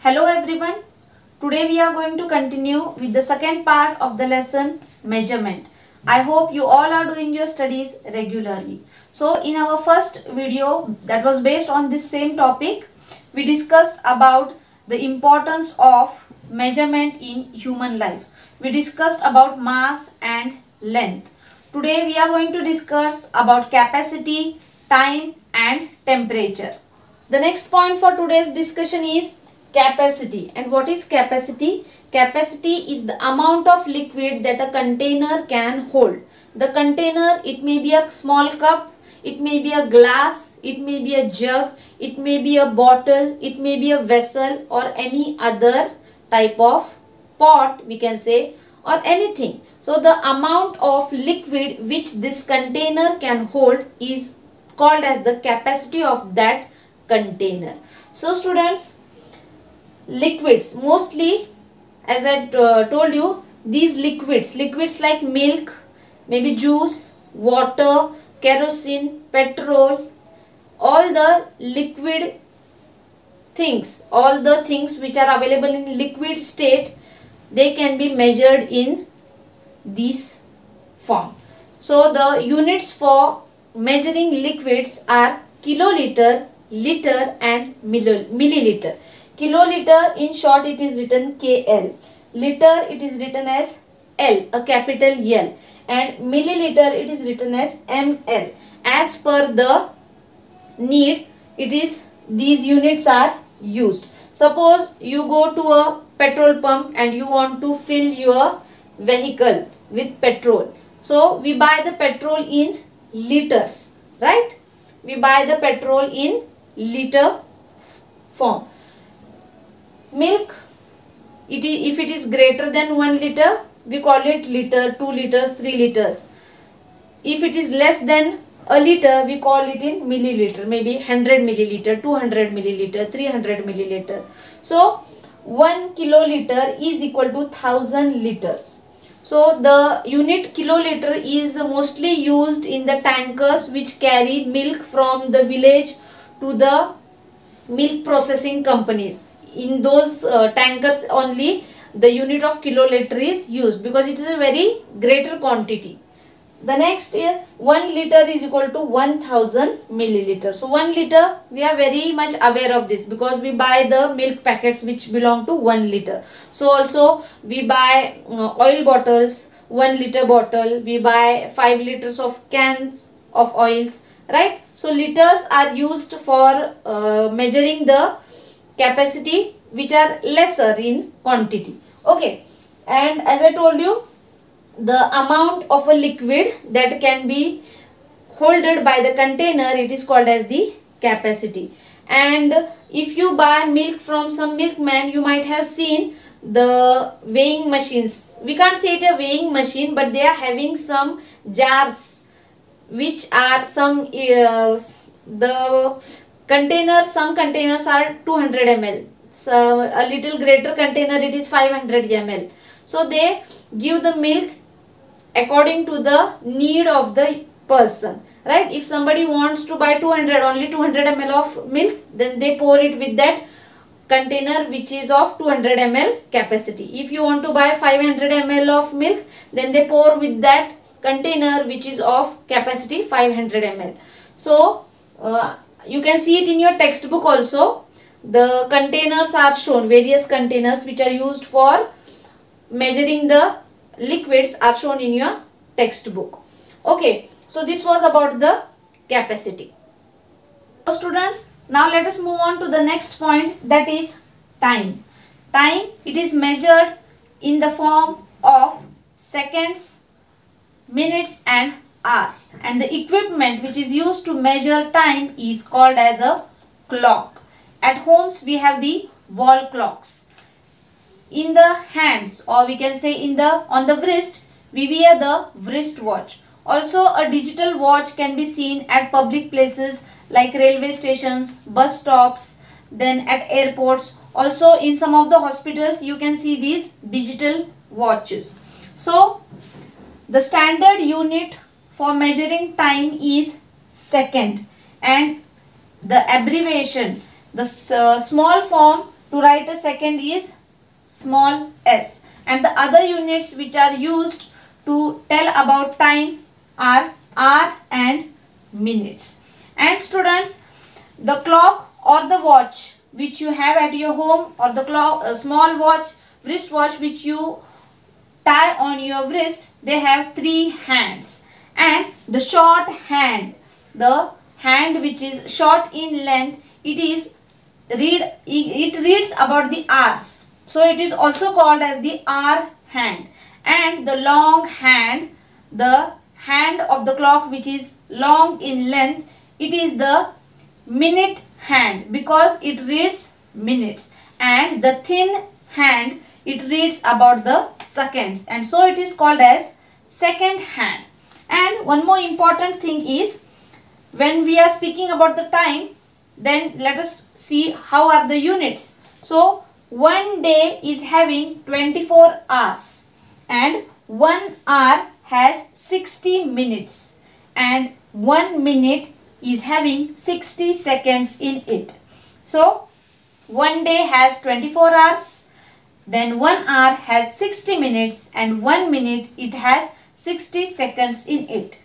Hello everyone. Today we are going to continue with the second part of the lesson measurement. I hope you all are doing your studies regularly. So in our first video that was based on this same topic, we discussed about the importance of measurement in human life. We discussed about mass and length. Today we are going to discuss about capacity, time and temperature. The next point for today's discussion is capacity. And what is capacity? Capacity is the amount of liquid that a container can hold. The container, it may be a small cup, it may be a glass, it may be a jug, it may be a bottle, it may be a vessel or any other type of pot we can say, or anything. So the amount of liquid which this container can hold is called as the capacity of that container. So students, liquids, mostly as I told you, these liquids like milk, maybe juice, water, kerosene, petrol, all the liquid things, all the things which are available in liquid state, they can be measured in this form. So the units for measuring liquids are kiloliter, liter and milliliter. Kiloliter, in short it is written KL. Liter, it is written as L, a capital L. And milliliter, it is written as ML. As per the need, it is these units are used. Suppose you go to a petrol pump and you want to fill your vehicle with petrol. So we buy the petrol in liters, right? We buy the petrol in liter form. Milk, if it is greater than 1 liter, we call it liter, 2 liters, 3 liters. If it is less than a liter, we call it in milliliter, maybe 100 milliliter, 200 milliliter, 300 milliliter. So 1 kiloliter is equal to 1000 liters. So the unit kiloliter is mostly used in the tankers which carry milk from the village to the milk processing companies. In those tankers only the unit of kiloliter is used because it is a very greater quantity. The next is 1 liter is equal to 1000 milliliter. So 1 liter, we are very much aware of this because we buy the milk packets which belong to 1 liter. So also we buy oil bottles, 1 liter bottle, we buy 5 liters of cans of oils, right? So liters are used for measuring the capacity which are lesser in quantity. Okay, and as I told you, the amount of a liquid that can be holded by the container, it is called as the capacity. And if you buy milk from some milkman, you might have seen the weighing machines. We can't say it a weighing machine, but they are having some jars which are some some containers are 200 ml. So a little greater container, it is 500 ml. So they give the milk according to the need of the person, right? If somebody wants to buy only 200 ml of milk, then they pour it with that container which is of 200 ml capacity. If you want to buy 500 ml of milk, then they pour with that container which is of capacity 500 ml. So you can see it in your textbook also. The containers are shown, various containers which are used for measuring the liquids are shown in your textbook. Okay, so this was about the capacity. So students, now let us move on to the next point, that is time. Time, it is measured in the form of seconds, minutes and hours, and the equipment which is used to measure time is called as a clock. At homes we have the wall clocks. In the hands, or we can say on the wrist, we wear the wrist watch. Also a digital watch can be seen at public places like railway stations, bus stops, then at airports. Also in some of the hospitals you can see these digital watches. So the standard unit for measuring time is second, and the abbreviation, the small form to write a second is small s, and the other units which are used to tell about time are hour and minutes. And students, the clock or the watch which you have at your home, or the clock, small watch, wristwatch which you tie on your wrist, they have 3 hands. And the short hand, the hand which is short in length, it reads about the hours, so it is also called as the hour hand. And the long hand, the hand of the clock which is long in length, it is the minute hand because it reads minutes. And the thin hand, it reads about the seconds, and so it is called as second hand. And one more important thing is, when we are speaking about the time, then let us see how are the units. So 1 day is having 24 hours, and 1 hour has 60 minutes, and 1 minute is having 60 seconds in it. So 1 day has 24 hours, then 1 hour has 60 minutes, and 1 minute it has 60 seconds in it.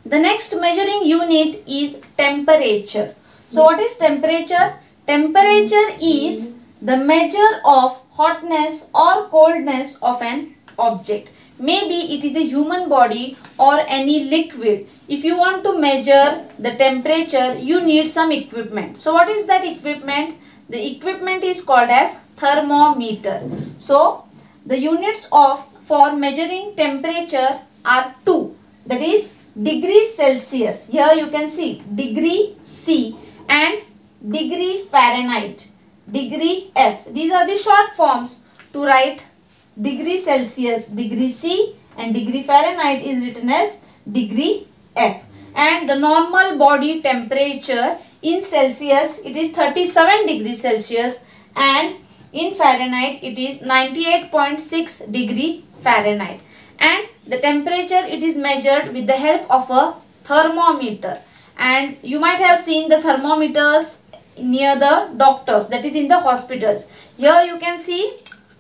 The next measuring unit is temperature. So what is temperature? Temperature is the measure of hotness or coldness of an object. Maybe it is a human body or any liquid. If you want to measure the temperature, you need some equipment. So what is that equipment? The equipment is called as thermometer. So the units for measuring temperature are 2. That is degree Celsius. Here you can see degree C and degree Fahrenheit, degree F. These are the short forms to write degree Celsius. Degree C and degree Fahrenheit is written as degree F. And the normal body temperature in Celsius, it is 37 degrees Celsius, and in Fahrenheit it is 98.6 degree Fahrenheit. And the temperature, it is measured with the help of a thermometer. And you might have seen the thermometers near the doctors, that is in the hospitals. Here you can see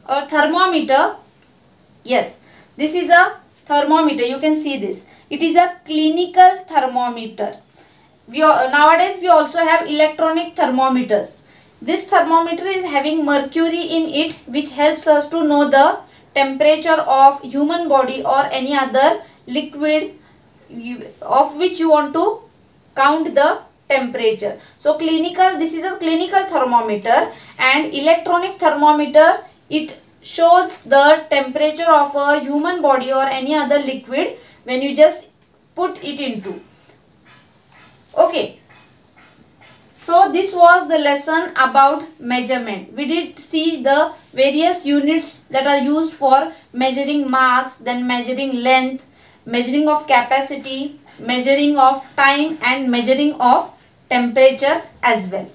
a thermometer. Yes, this is a thermometer. You can see this. It is a clinical thermometer. Nowadays we also have electronic thermometers. This thermometer is having mercury in it, which helps us to know the temperature of human body or any other liquid of which you want to count the temperature. So clinical, this is a clinical thermometer, and electronic thermometer, it shows the temperature of a human body or any other liquid when you just put it into. Okay. So this was the lesson about measurement. We did see the various units that are used for measuring mass, then measuring length, measuring of capacity, measuring of time, and measuring of temperature as well.